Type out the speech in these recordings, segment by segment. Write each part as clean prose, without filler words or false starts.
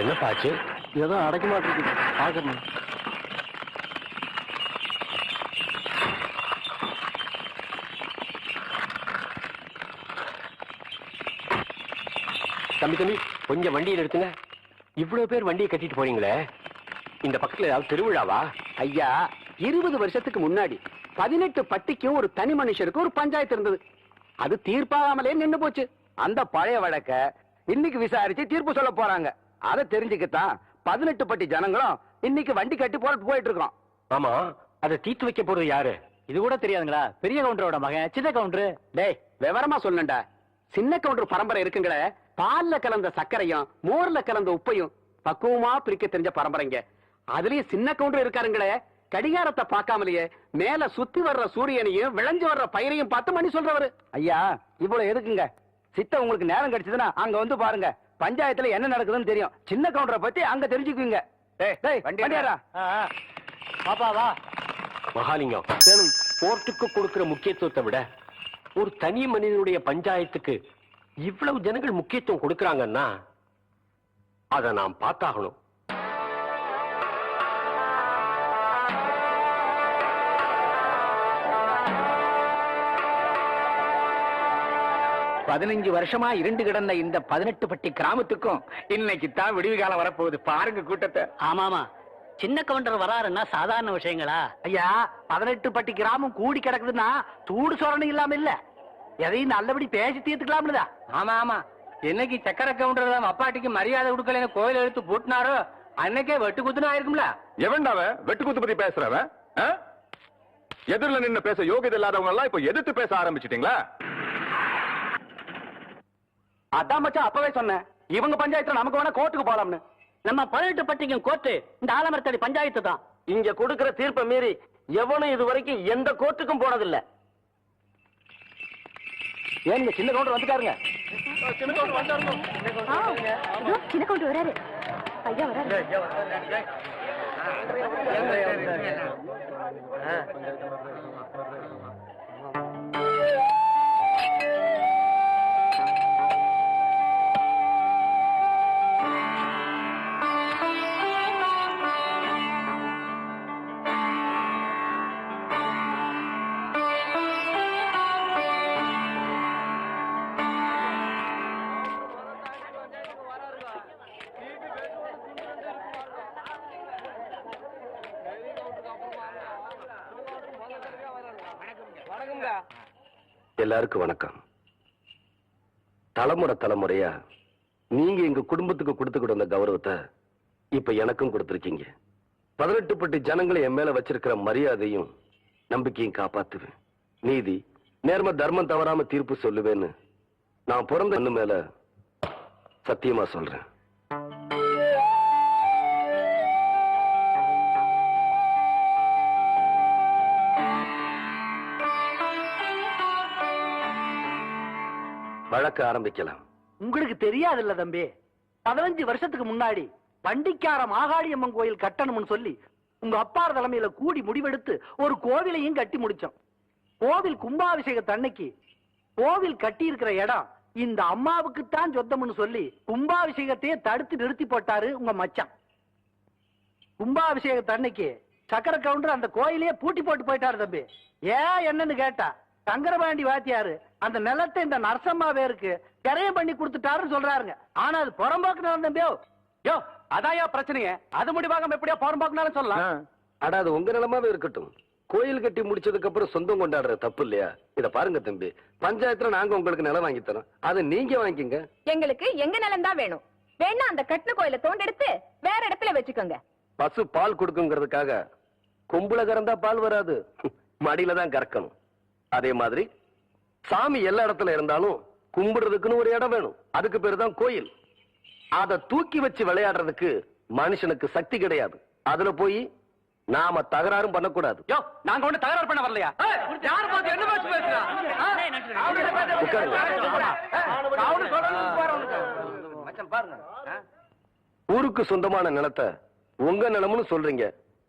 என்ன பாச்சு? ஏதோ அடைக்க மாட்டேங்குது, பாக்கணும். தம்பி தம்பி, கொஞ்சம் வண்டியில் எடுத்துங்க. இவ்வளவு பேர் வண்டியை கட்டிட்டு போறீங்களே, இந்த பக்கத்துல ஏதாவது திருவிழாவா? ஐயா, 20 வருஷத்துக்கு முன்னாடி 18 பட்டிக்கும் ஒரு தனி மனுஷருக்கு ஒரு பஞ்சாயத்து இருந்தது. அது தீர்ப்பாகாமலே நின்னு போச்சு. அந்த பழைய வழக்க இன்னைக்கு விசாரிச்சு தீர்ப்பு சொல்ல போறாங்க. அதை தெரிஞ்சுக்கத்தான் 18 பட்டி ஜனங்களும் இன்னைக்கு வண்டி கட்டி போயிட்டு இருக்கோம். ஆமா, அதை தீர்த்து வைக்க போறது யாரு? இது கூட தெரியாதுங்களா? பெரிய கவுண்டரோட மகன் சின்ன கவுண்டரு. டேய், விவரமா சொல்லண்டா. சின்ன கவுண்டர் பரம்பரை இருக்குங்களே, பால்ல கலந்த சர்க்கரையும் மோர்ல கலந்த உப்பையும் பக்குவமா பிரிக்க தெரிஞ்ச பரம்பரைங்க. அதுலயும் சின்ன கவுண்டர் இருக்காருங்களே, கடிகாரத்தை பார்க்காமலேயே மேல சுத்தி வர்ற சூரியனையும் விளைஞ்சு வர்ற பயிரையும் பார்த்து மணி சொல்றவரு. ஐயா, இவ்வளவு எதுக்குங்க? சித்த உங்களுக்கு நேரம் கிடைச்சதுன்னா அங்க வந்து பாருங்க. பஞ்சாயத்துல என்ன நடக்குதுன்னு தெரியும். சின்ன கவுண்டரை பத்தி அங்க தெரிஞ்சுக்குவீங்க. பாப்பாவா மகாலிங்கம், கோர்ட்டுக்கு கொடுக்கிற முக்கியத்துவத்தை விட ஒரு தனி மனிதனுடைய பஞ்சாயத்துக்கு இவ்வளவு ஜனங்கள் முக்கியத்துவம் கொடுக்கறாங்கன்னா அதை நாம் பார்த்தாகணும். பதினஞ்சு வருஷமா இருண்டு கிடந்த இந்த 18 பட்டி கிராமத்துக்கும் இன்னைக்கு தான் விடுவி காலம் வரப்போகுது. பாருங்க கூட்டத்தை. ஆமாமா, சின்ன கவுண்டர் வராருன்னா சாதாரண விஷயங்களா? ஐயா, 18 பட்டி கிராமம் கூடி கிடக்குதுன்னா சூடு சொரணை இல்லாம இல்ல, எதையும் நல்லபடி பேசி தீர்த்துக்கலாம்னுதா. ஆமா ஆமா, என்னைக்கு சக்கர கவுண்டர் தான் அப்பாட்டிக்கு மரியாதை கொடுக்கல கோயில் எடுத்து பூட்டினாரோ அன்னைக்கே வெட்டு குத்துனா ஆயிருக்கும்ல. எவன்டாவ வெட்டு குத்து பத்தி பேசுறவன்? எதிரில நின்னு பேச யோகியதை இல்லாதவங்க எல்லாம் இப்ப எதிர்த்து பேச ஆரம்பிச்சிட்டீங்களா? அதான் மச்சான் அப்பவே சொன்னேன், இவங்க பஞ்சாயத்துல நமக்கு வேணா கோர்ட்டுக்கு போலாம்னு. நம்ம 18 பட்டிக்கும் கோர்ட்டு இந்த ஆலமரத்தடி பஞ்சாயத்து தான். இங்க கொடுக்கிற தீர்ப்பை மீறி எவனும் இது வரைக்கும் எந்த கோர்ட்டுக்கும் போனதில்லை. ஏன் சின்ன கவுண்டர் வந்துட்டாருங்க. சின்ன கவுண்டர் வராரு. ஐயா வராரு. எல்லாருக்கும் வணக்கம். தலைமுறை தலைமுறையா நீங்க எங்க குடும்பத்துக்கு கொடுத்துக்கிட்டு வந்த கௌரவத்தை இப்ப எனக்கும் கொடுத்திருக்கீங்க. 18 பட்டி ஜனங்களை என் மேல வச்சிருக்கிற மரியாதையும் நம்பிக்கையும் காப்பாத்துவேன். நீதி நேர்ம தர்மம் தவறாம தீர்ப்பு சொல்லுவேன்னு நான் பிறந்த மண்ணு மேல சத்தியமா சொல்றேன். வழக்க ஆரம்பிக்கலாம். உங்களுக்கு தெரியாதுல்ல தம்பி, 15 வருஷத்துக்கு முன்னாடி பண்டிக்கார மாகாளியம்மன் கோயில் கட்டணும்னு சொல்லி உங்க அப்பார் தலைமையில கூடி முடிவெடுத்து ஒரு கோவிலையும் கட்டி முடிச்சோம். கோவில் கும்பாபிஷேகத்தன்னைக்கு கோவில் கட்டி இருக்கிற இடம் இந்த அம்மாவுக்குத்தான் சொந்தம்னு சொல்லி கும்பாபிஷேகத்தையே தடுத்து நிறுத்தி போட்டாரு உங்க மச்சான். கும்பாபிஷேகத்தன்னைக்கு சக்கர கவுண்டர் அந்த கோயிலையே பூட்டி போட்டு போயிட்டாரு தம்பி. ஏன் என்னன்னு கேட்டா, சங்கரபாண்டி வாத்தியாரு அந்த நிலத்தை இந்த நரசம்மா பேருக்கு கரையம் பண்ணி கொடுத்துட்டாருன்னு சொல்றாருங்க. ஆனா அது புறம்போக்கு நிலம் தம்பியோ. யோ, அதாயா பிரச்சனையே. அது முடிவாக எப்படியா புறம்போக்குனாலும் சொல்லலாம். ஆனா அது உங்க நிலமாவே இருக்கட்டும். கோயில் கட்டி முடிச்சதுக்கு அப்புறம் சொந்தம் கொண்டாடுற தப்பு இல்லையா? இத பாருங்க தம்பி, பஞ்சாயத்துல நாங்க உங்களுக்கு நிலம் வாங்கி தரோம், அதை நீங்க வாங்கிக்கங்க. எங்களுக்கு எங்க நிலம் தான் வேணும். வேணா அந்த கட்டின கோயில தோண்டெடுத்து வேற இடத்துல வச்சுக்கோங்க. பசு பால் கொடுக்குங்கிறதுக்காக கொம்புல கறந்தா பால் வராது, மடியில தான் கறக்கணும். அதே மாதிரி சாமி எல்லா இடத்துல இருந்தாலும் கும்பிடுறதுக்குன்னு ஒரு இடம் வேணும். அதுக்கு பேரு தான் கோயில். அதை தூக்கி வச்சு விளையாடுறதுக்கு மனுஷனுக்கு சக்தி கிடையாது. அதுல போய் நாம தகராறும் பண்ணக்கூடாது. யோ, நாங்க ஒண்ணு தகராறு பண்ண வரலையா? யார் பார்த்து என்ன பேச்சு பேசுறா? ஊருக்கு சொந்தமான நிலத்தை உங்க நிலம்னு சொல்றீங்க,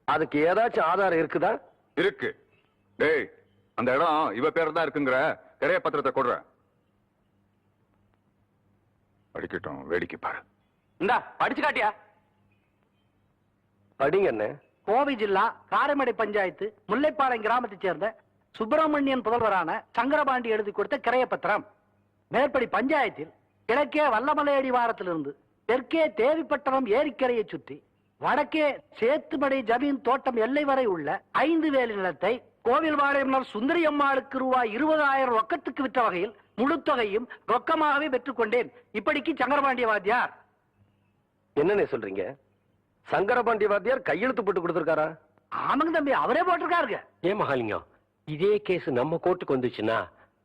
அதுக்கு ஏதாச்சும் ஆதாரம் இருக்குதா? இருக்கு. டேய், அந்த இடம் இவ பேர் தான் இருக்குங்கிற கிரைய பத்திரத்தை கொடுற. படிக்கட்டும், வேடிக்கை பாரு. இந்தா படிச்சு காட்டியா? படிங்க என்ன? கோவை ஜில்லா காரைமடை பஞ்சாயத்து முல்லைப்பாளையம் கிராமத்தைச் சேர்ந்த சுப்பிரமணியன் புதல்வரான சங்கரபாண்டி எழுதி கொடுத்த கிரையப்பத்திரம். மேற்படி பஞ்சாயத்தில் கிழக்கே வல்லமலை அடிவாரத்திலிருந்து தெற்கே தேவிப்பட்டணம் ஏரிக்கரையை சுற்றி வடக்கே சேத்துமடை ஜமீன் தோட்டம் எல்லை வரை உள்ள 5 வேலி நிலத்தை கோவில்பாளையம் சுந்தரி அம்மாளுக்கு ரூபாய் 20,000 ரொக்கத்துக்கு விற்ற வகையில் முழு தொகையும் ரொக்கமாகவே பெற்றுக் கொண்டேன். இப்படிக்கு சங்கரபாண்டிய வாத்தியார். என்னன்னு சொல்றீங்க? சங்கரபாண்டி வாத்தியார் கையெழுத்து போட்டு கொடுத்திருக்காரா? ஆமாங்க தம்பி, அவரே போட்டிருக்காருங்க. ஏன் மகாலிங்கம், இதே கேஸ் நம்ம கோர்ட்டுக்கு வந்துச்சுன்னா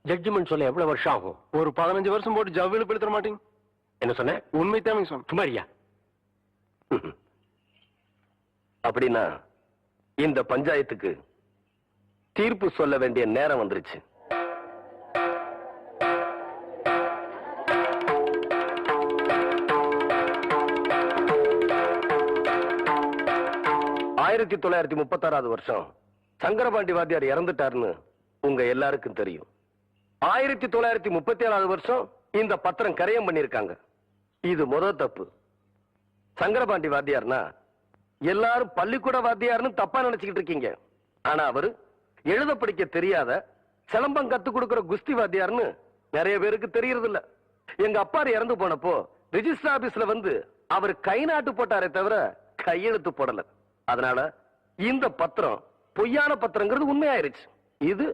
ஜட்ஜ்மெண்ட் சொல்ல எவ்வளவு வருஷம் ஆகும்? ஒரு 15 வருஷம் போட்டு ஜவ்வில படுத்த மாட்டீங்க. என்ன சொன்ன? உண்மை தான் சொன்ன. சுமாரியா? அப்படின்னா இந்த பஞ்சாயத்துக்கு தீர்ப்பு சொல்ல வேண்டிய நேரம் வந்துருச்சு. ஆயிரத்தி 1936 வருஷம் சங்கரபாண்டி வாத்தியார் இறந்துட்டாருன்னு உங்க எல்லாருக்கும் தெரியும். 1937 வருஷம் இந்த பத்திரம் கரையம் பண்ணிருக்காங்க. இது முதல் தப்பு. சங்கரபாண்டி வாத்தியார்னா எல்லாரும் பள்ளிக்கூட வாத்தியார்னு தப்பா நினைச்சுக்கிட்டு இருக்கீங்க. ஆனா அவரு எழுத படிக்க தெரியாத சிலம்பம் கத்து கொடுக்கிற குஸ்தி வாத்தியார்னு நிறைய பேருக்கு தெரியறது இல்ல. எங்க அப்பா இறந்து போனப்போ ரிஜிஸ்டர் ஆபீஸ்ல வந்து அவர் கை நாட்டு போட்டாரே தவிர கையெழுத்து போடல. அதனால இந்த பத்திரம் பொய்யான பத்திரங்கிறது உண்மையாயிருச்சு. இது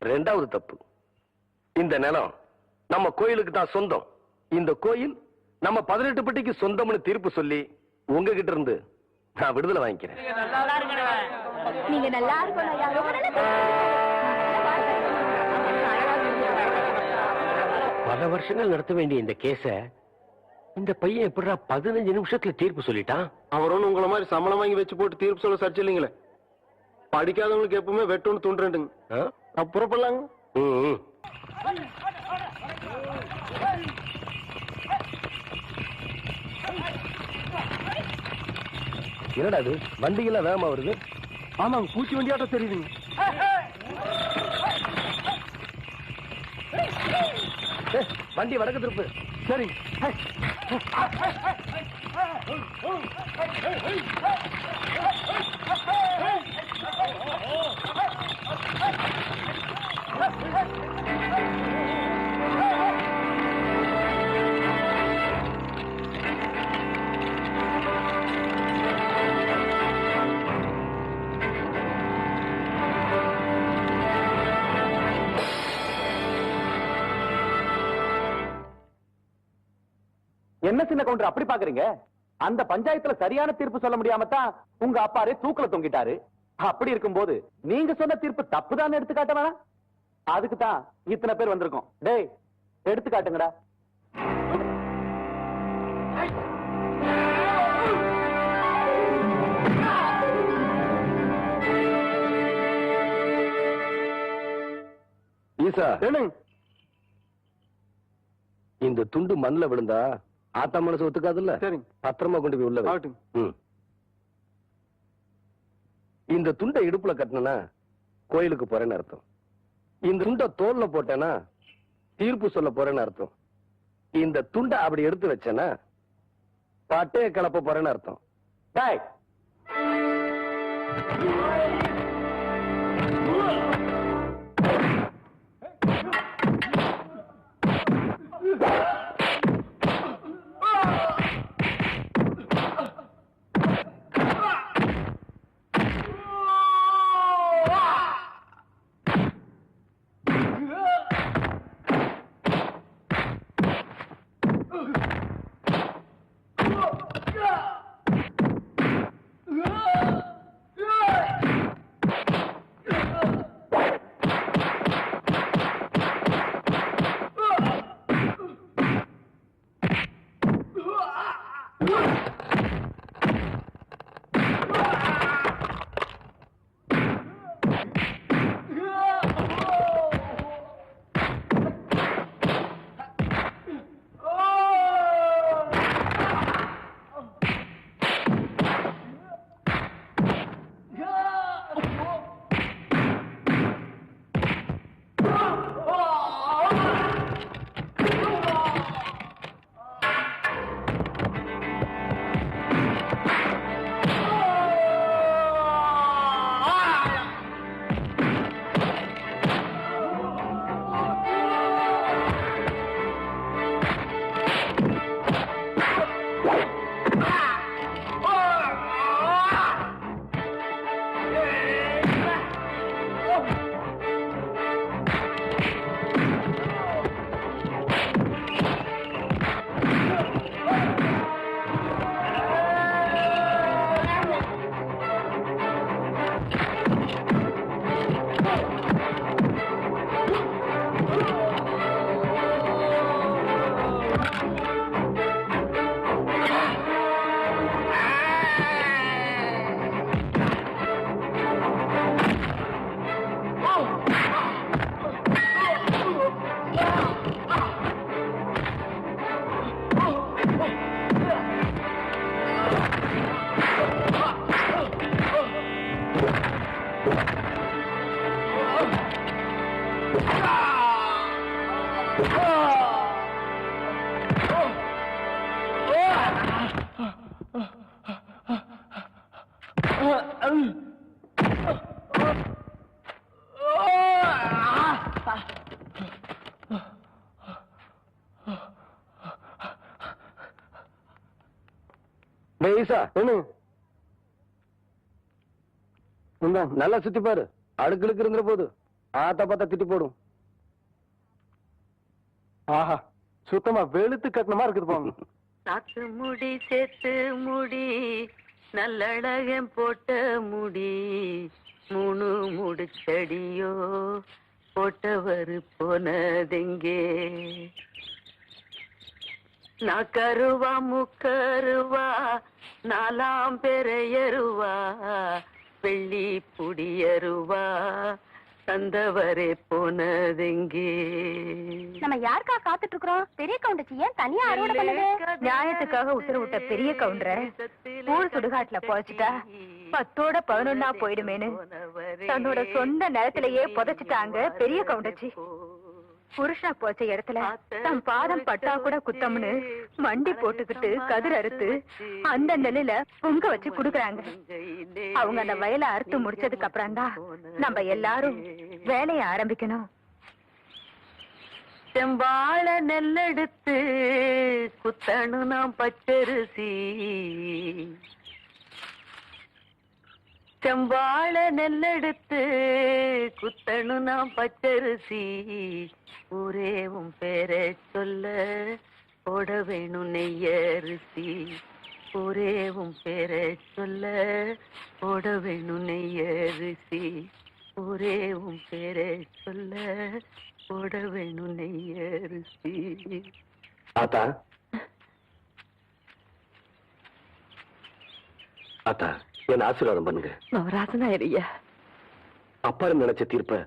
2வது தப்பு. இந்த நிலம் நம்ம கோயிலுக்கு தான் சொந்தம். இந்த கோயில் நம்ம 18 பட்டிக்கு சொந்தம்னு தீர்ப்பு சொல்லி உங்ககிட்ட இருந்து நான் விடுதலை வாங்கிக்கிறேன். நீங்க நல்லா இருக்கணும். ரொம்ப நல்லா பல வருஷங்கள் நடத்த வேண்டிய இந்த கேஸ இந்த பையன் எப்படிடா 15 நிமிஷத்துல தீர்ப்பு சொல்லிட்டான்? அவர் ஒண்ணு உங்களை மாதிரி சம்பளம் வாங்கி வச்சு போட்டு தீர்ப்பு சொல்ல சர்ச்சை இல்லைங்களே. படிக்காதவங்களுக்கு எப்பவுமே வெட்டொன்னு தூண்டுறேன்டுங்க. அப்புறம் பண்ணலாங்க. என்னடா இது வண்டிகள வேகமா வருது? ஆமாங்க, பூச்சி வண்டியாட்டம் தெரியுதுங்க. வண்டி வடக்கு திருப்பு. சரி. என்ன சின்ன கவுண்டர் அப்படி பாக்குறீங்க? அந்த பஞ்சாயத்துல சரியான தீர்ப்பு சொல்ல முடியாம தான் உங்க அப்பாரே தூக்குல தொங்கிட்டாரு. அப்படி இருக்கும்போது நீங்க சொன்ன தீர்ப்பு தப்புதான் எடுத்து காட்ட வேணாம். அதுக்கு தான் இத்தனை பேர் வந்திருக்கோம். டேய், எடுத்து காட்டுங்கடா. ஈசா, இந்த துண்டு மண்ணுல விழுந்தா ஆத்தா மனசு ஒத்துக்காதுல்ல. சரிங்க. பத்திரமா கொண்டு போய் உள்ள வை. ஆகட்டும். இந்த துண்டை இடுப்புல கட்டினா கோயிலுக்கு போறேன்னு அர்த்தம். இந்த துண்டை தோல்ல போட்டேன்னா தீர்ப்பு சொல்ல போறேன்னு அர்த்தம். இந்த துண்டை அப்படி எடுத்து வச்சேன்னா பட்டைய கலப்ப போறேன்னு அர்த்தம். டேய், ஈசா நல்லா சுத்தி பாரு, அடுக்களுக்கு இருந்துற போது ஆத்தா பார்த்தா திட்டி போடும். ஆஹா, சுத்தமா வெளுத்து கட்டணமா இருக்குது போங்க. நாத்து முடி சேத்து முடி நல்லழகன் போட்ட முடி 3 முடிச்சடியோ போட்டவர் போனதெங்கே நான் கருவா முக்கருவா 4ஆம் பெறையருவா வெள்ளி புடியருவா தந்தவரே போனதெங்கே. நம்ம யாருக்கா காத்துட்டு இருக்கிறோம்? பெரிய கவுண்டச்சி ஏன் தனியா அறுவடை பண்ணுது? நியாயத்துக்காக உத்தரவிட்ட பெரிய கவுண்டரை ஊர் சுடுகாட்டுல புதைச்சிட்டா 10ஓட 11ஆ போயிடுமேனு தன்னோட சொந்த நிலத்திலேயே புதைச்சிட்டாங்க பெரிய கவுண்டச்சி. புருஷா போச்ச இடத்துல தன் பாதம் பட்டா கூட குத்தம்னு மண்டி போட்டுக்கிட்டு கதிர் அறுத்து அந்த நிலையில பொங்க வச்சு குடுக்கறாங்க. அவங்க அந்த வயலை அறுத்து முடிச்சதுக்கு அப்புறம் தான் நம்ம எல்லாரும் வேலையை ஆரம்பிக்கணும். செம்பாழ நெல்லெடுத்து குத்தணு நாம் பச்சரிசி செம்பாழ நெல்லெடுத்து குத்தணு நாம் பச்சரிசி ஊரேவும் பேரை சொல்ல போட வேணும் நெய்யரிசி ஊரேவும் பேரை சொல்ல போட வேணும் நெய்யரிசி ஊரேவும் பேரை சொல்ல போட வேணும் நெய்யரிசி. ஆத்தா ஆத்தா என்ன ஆசீர்வாதம் பண்ணுங்க. நவராசனா ஐயா. அப்பாரு நினைச்ச தீர்ப்ப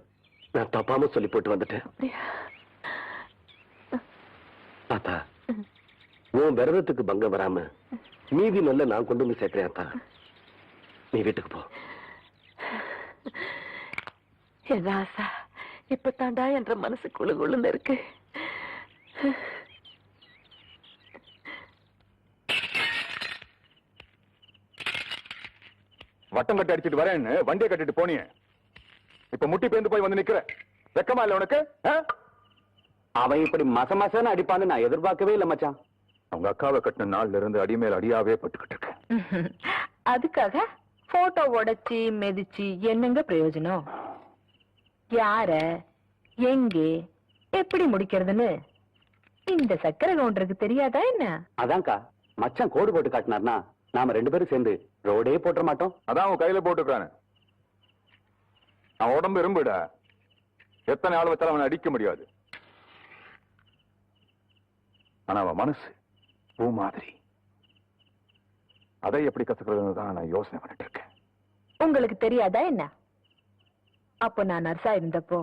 நான் தப்பாம சொல்லி போட்டு வந்துட்டேன். ஆத்தா உன் விரதத்துக்கு பங்கம் வராம மீதி நல்ல நான் கொண்டு வந்து சேர்க்கிறேன். ஆத்தா நீ வீட்டுக்கு போ. என் ராசா இப்ப தாண்டா என்ற மனசு குழுகுழுன்னு இருக்கு. வட்டம் கட்டி அடிச்சிட்டு வரேன்னு வண்டியை கட்டிட்டு போனியே, இப்ப முட்டி பேந்து போய் வந்து நிக்கிற. வெக்கமா இல்ல உனக்கு? அவன் இப்படி மசன்னு அடிப்பான்னு நான் எதிர்பார்க்கவே இல்ல மச்சான். அவங்க அக்காவை கட்டின நாள்ல இருந்து அடிமேல் அடியாவே பட்டுக்கிட்டு இருக்கேன். அதுக்காக போட்டோ உடைச்சி மெதிச்சு என்னங்க பிரயோஜனம்? யார எங்கே எப்படி முடிக்கிறதுன்னு இந்த சக்கரை கவுண்டருக்கு தெரியாதா என்ன? அதான்க்கா மச்சான் கோடு போட்டு காட்டினார்னா நாம 2 பேரும் சேர்ந்து ரோடே போட்ட மாட்டோம். அதான் அவன் கையில போட்டுக்கிறானு. அவன் உடம்பு இரும்புடா, எத்தனை ஆள் வச்சாலும் அவனை அடிக்க முடியாது. ஆனா அவன் மனசு பூ மாதிரி, அதை எப்படி கத்துக்கிறதுன்னு தான் நான் யோசனை பண்ணிட்டு இருக்கேன். உங்களுக்கு தெரியாதா என்ன? அப்போ நான் நர்ஸா இருந்தப்போ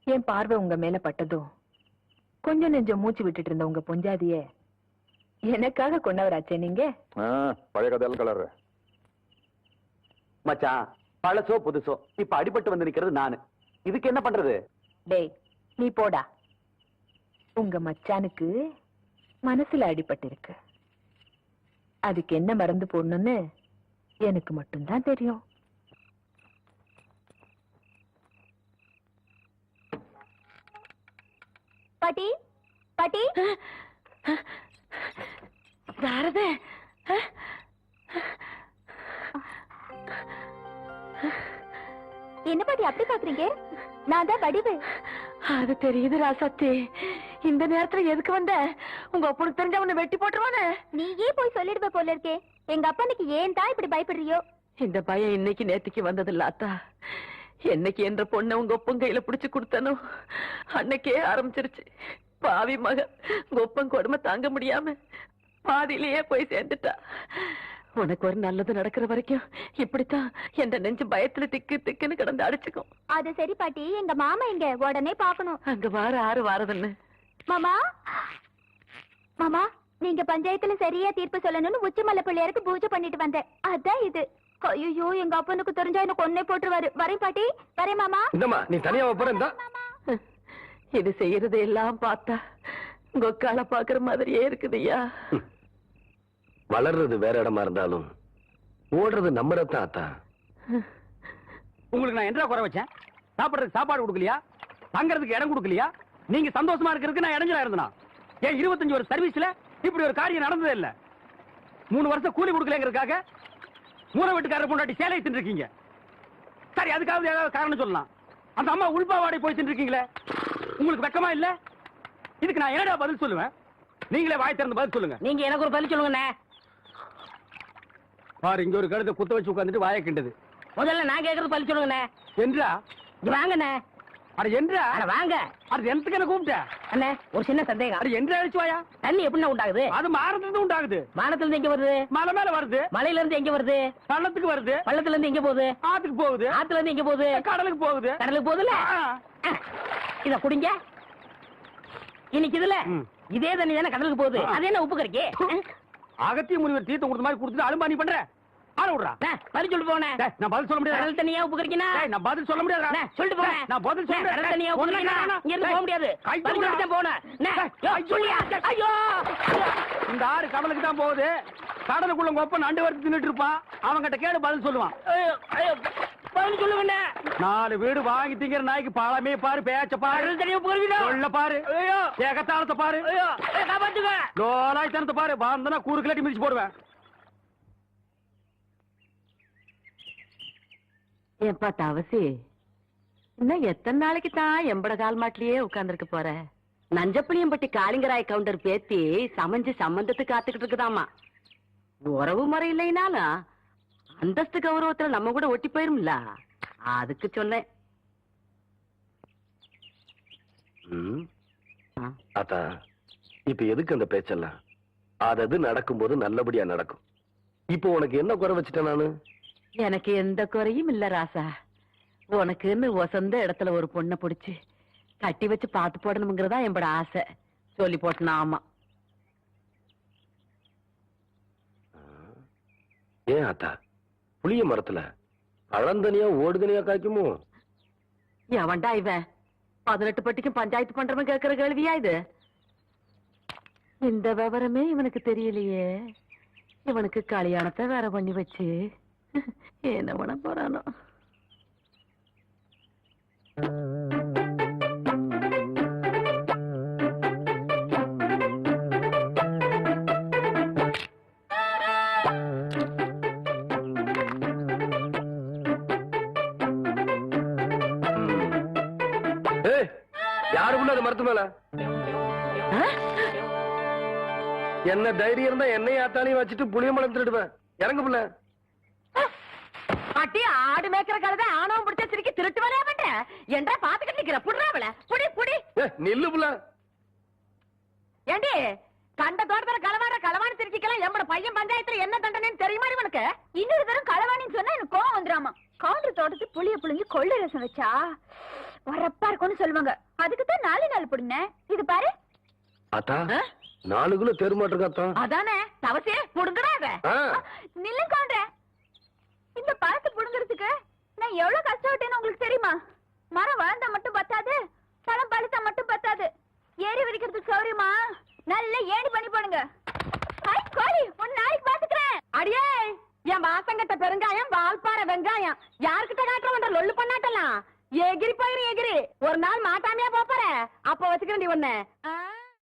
என் பார்வை உங்க மேல பட்டதும் கொஞ்சம் நெஞ்சம் மூச்சு விட்டுட்டு இருந்த உங்க பொஞ்சாதிய எனக்காக கொண்டவராச்சே நீங்க. பழைய கதையெல்லாம் கலர்ற மச்சான் பழசோ புதுசோ இப்ப அடிபட்டு வந்து நிக்கிறது நானு. இதுக்கு என்ன பண்றது? டேய் நீ போடா. உங்க மச்சானுக்கு மனசுல அடிபட்டு இருக்கு. அதுக்கு என்ன மருந்து போடணும்னு எனக்கு மட்டும்தான் தெரியும். பாட்டி பாட்டி யாரது? என்ன பாட்டி அப்படி பாக்குறீங்க? நான் தான் வடிவு. அது தெரியுது ராசாத்தி. இந்த நேரத்துல எதுக்கு வந்த? உங்க அப்பனுக்கு தெரிஞ்ச உன்னை வெட்டி போட்டுருவானே. நீயே போய் சொல்லிடுவ போல இருக்கே. எங்க அப்பனுக்கு ஏன் தான் இப்படி பயப்படுறியோ? இந்த பயம் இன்னைக்கு நேத்திக்கு வந்தது இல்ல அத்தா. என்னைக்கு என்ற பொண்ணை உங்க ஒப்பன் கையில பிடிச்சு கொடுத்தனோ அன்னைக்கே ஆரம்பிச்சிருச்சு. பாவி மகன் உங்க ஒப்பன் கொடுமை தாங்க முடியாம பாதியிலேயே போய் சேர்ந்துட்டா. உனக்கு ஒரு நல்லது நடக்கிற வரைக்கும் இப்படித்தான் என்ற நெஞ்சு பயத்துல திக்கு திக்குன்னு கிடந்து அடிச்சுக்கும். அது சரி பாட்டி, எங்க மாமா இங்க உடனே பாக்கணும். அங்க வார ஆறு வாரதுன்னு. மாமா மாமா நீங்க பஞ்சாயத்துல சரியா தீர்ப்பு சொல்லணும்னு உச்சிமலை பிள்ளையாருக்கு பூஜை பண்ணிட்டு வந்தேன். அதான் இது. ஐயோ, எங்க அப்பனுக்கு தெரிஞ்சா எனக்கு கொன்னே போட்டுருவாரு. வரேன் பாட்டி, வரேன் மாமா. இந்தம்மா நீ தனியா போற இந்த இது செய்யறது எல்லாம் பார்த்தா கொக்கால பாக்குற மாதிரியே இருக்குதுய்யா. வளர்றது வேற இடமா இருந்தாலும் ஓடுறது நம்ம ரத்தம் ஆத்தா. உங்களுக்கு நான் என்ன குறை வச்சேன்? சாப்பிடுறதுக்கு சாப்பாடு கொடுக்கலையா? தங்கறதுக்கு இடம் கொடுக்கலையா? நீங்க சந்தோஷமா இருக்கிறதுக்கு நான் இடைஞ்சலா இருந்தனா? ஏன் 25 வருஷம் சர்வீஸ்ல இப்படி ஒரு காரியம் நடந்ததே இல்ல. 3 வருஷம் கூலி கொடுக்கலங்கிறதுக்காக மூணு வீட்டுக்காரர் பொண்டாட்டி சேலை தின்றுருக்கீங்க. சரி, அதுக்காவது ஏதாவது காரணம் சொல்லலாம். அந்த அம்மா உள்பாவாடை போய் தின்றுருக்கீங்களே, உங்களுக்கு வெக்கமா இல்ல? இதுக்கு நான் என்னடா பதில் சொல்லுவேன்? நீங்களே வாய் திறந்து பதில் சொல்லுங்க. நீங்க எனக்கு ஒரு பதில் சொல்லுங்க. பாரு, இங்க ஒரு கழுத்தை குத்த வச்சு உட்காந்துட்டு வாயை கிண்டது. முதல்ல நான் கேக்குறது பதில் சொல்லுங்க. என்றா வாங்கண்ணே. அட என்றா? வாங்க. அது எனக்கு என்ன கூப்பிட்ட? அண்ணே, ஒரு சின்ன சந்தேகம். அது என்றா அழிச்சு வாயா? தண்ணி எப்படி உண்டாகுது? அது மாறதுல உண்டாகுது. வானத்துல இருந்து எங்க வருது? மலை மேல வருது. மலையில இருந்து எங்க வருது? பள்ளத்துக்கு வருது. பள்ளத்துல இருந்து எங்க போகுது? ஆத்துக்கு போகுது. ஆத்துல இருந்து எங்க போகுது? கடலுக்கு போகுது. கடலுக்கு போகுதுல. இத குடிங்க. இன்னைக்கு இதுல இதே தண்ணி தானே கடலுக்கு போகுது. அது என்ன உப்பு கறிக்கு? அகத்திய முனிவர் தீர்த்தம் கொடுத்த மாதிரி கொடுத்துட்டு அலும்பா நீ பண்ற. ஆள விடுறா. பதில் சொல்லி போனே. நான் பதில் சொல்ல முடியாது. கடல் தண்ணியா உப்பு கறிக்கினா? நான் பதில் சொல்ல முடியாது. சொல்லிட்டு போனேன். நான் பதில் சொல்ல கடல் தண்ணியா உப்பு கறிக்கினா? இங்க இருந்து போக முடியாது. பதில் சொல்லிட்டு போனேன். சொல்லியா? ஐயோ, இந்த ஆறு கடலுக்கு தான் போகுது. கடலுக்குள்ள கொப்ப நண்டு வறுத்து தின்னுட்டு இருப்பான். அவன்கிட்ட கேடு பதில் சொல்லுவான். பதில் சொல்லுங்க. 4 வீடு வாங்கி திங்கிற நாய்க்கு பழமே பாரு, பேச்ச பாரு, கடல் தண்ணியா உப்பு கறிக்கினா? சொல்ல பாரு, ஏகத்தாளத்தை பாரு, காப்பாத்துக்க. லோலாய்த்தனத்தை பாரு. பாந்தனா கூறு கிளட்டி மிதிச்சு போடுவேன். ஏப்பா தவசி, இன்னும் எத்தனை நாளைக்கு தான் எம்பட கால் மாட்டிலேயே உட்கார்ந்துருக்க போற? நஞ்சப்பளியம்பட்டி காளிங்கராய் கவுண்டர் பேத்தி சமைஞ்சு சம்பந்தத்துக்கு காத்துக்கிட்டு இருக்குதாமா. உறவு முறை இல்லைனாலும் அந்தஸ்து கௌரவத்துல நம்ம கூட ஒட்டி போயிரும்ல, அதுக்கு சொன்னேன். ஆத்தா, இப்ப எதுக்கு அந்த பேச்செல்லாம்? அது நடக்கும்போது நல்லபடியா நடக்கும். இப்போ உனக்கு என்ன குறை வச்சுட்டேன் நானு? எனக்கு எந்த குறையும் இல்ல ராசா. உனக்குன்னு வசந்த இடத்துல ஒரு பொண்ணை பிடிச்சு கட்டி வச்சு பாத்து போடணுங்கிறதா என்னோட ஆசை. சொல்லி போட்டனா? ஆமா. ஏன் ஆத்தா, புளிய மரத்துல பழந்தனியா ஓடுதனியா காய்க்குமோ? எவன்டா இவன் 18 பட்டிக்கும் பஞ்சாயத்து பண்றவன் கேட்கிற கேள்வியா இது? இந்த விவரமே இவனுக்கு தெரியலையே. இவனுக்கு கல்யாணத்தை வேற பண்ணி வச்சு என்ன பண்ண போறானோ? யாருக்குள்ள அது மரத்து மேல என்ன தைரியம் இருந்தா என்னையும் ஆத்தாலையும் வச்சுட்டு புளிய மரம் திருடுவேன். இறங்க புள்ள. பாட்டி, ஆடு மேய்க்கிற கழுதை ஆணவம் பிடிச்ச சிரிக்கி திருட்டு வேலையா பண்ற? என்றா பாத்துக்கிட்டு நிக்கிற? புடுறாவல புடி புடி. நில்லு புள்ள. ஏண்டி, கண்ட தோட்டத்துல களவாணி சிரிக்கலாம் எம்மட பையன் பஞ்சாயத்துல என்ன தண்டனைன்னு தெரியுமா இவனுக்கு? இன்னொரு தரம் களவாணின்னு சொன்னா எனக்கு கோவம் வந்துராமா. கவுண்டர் தோட்டத்து புளிய புளிஞ்சு கொள்ளை ரசம் வச்சா வரப்பா இருக்கும்னு சொல்லுவாங்க. அதுக்குதான் 4 நாள் புடுங்க. இது பாரு ஆத்தா, 4 கிலோ தெருமாட்டிருக்காத்தா. அதானே தவசே புடுங்கடாத. நில்லுங்க கவுண்டர். இந்த பழத்தை புடுங்கிறதுக்கு நான் எவ்வளவு கஷ்டப்பட்டேன்னு உங்களுக்கு தெரியுமா? மரம் வளர்ந்தா மட்டும் பத்தாது, பழம் பழுத்தா மட்டும் பத்தாது. ஏறி விரிக்கிறதுக்கு சௌரியமா நல்ல ஏணி பண்ணி போடுங்க. கோழி, உன் நாளைக்கு பாத்துக்கிறேன். அடியே, என் வாசங்கட்ட பெருங்காயம், வால்பாறை வெங்காயம் யாருக்கிட்ட காட்டுற லொல்லு பண்ணாட்டலாம். எகிரி போயிரு எகிரி. ஒரு நாள் மாட்டாமையா போற. அப்ப வச்சுக்கிறேன் ஒண்ணு.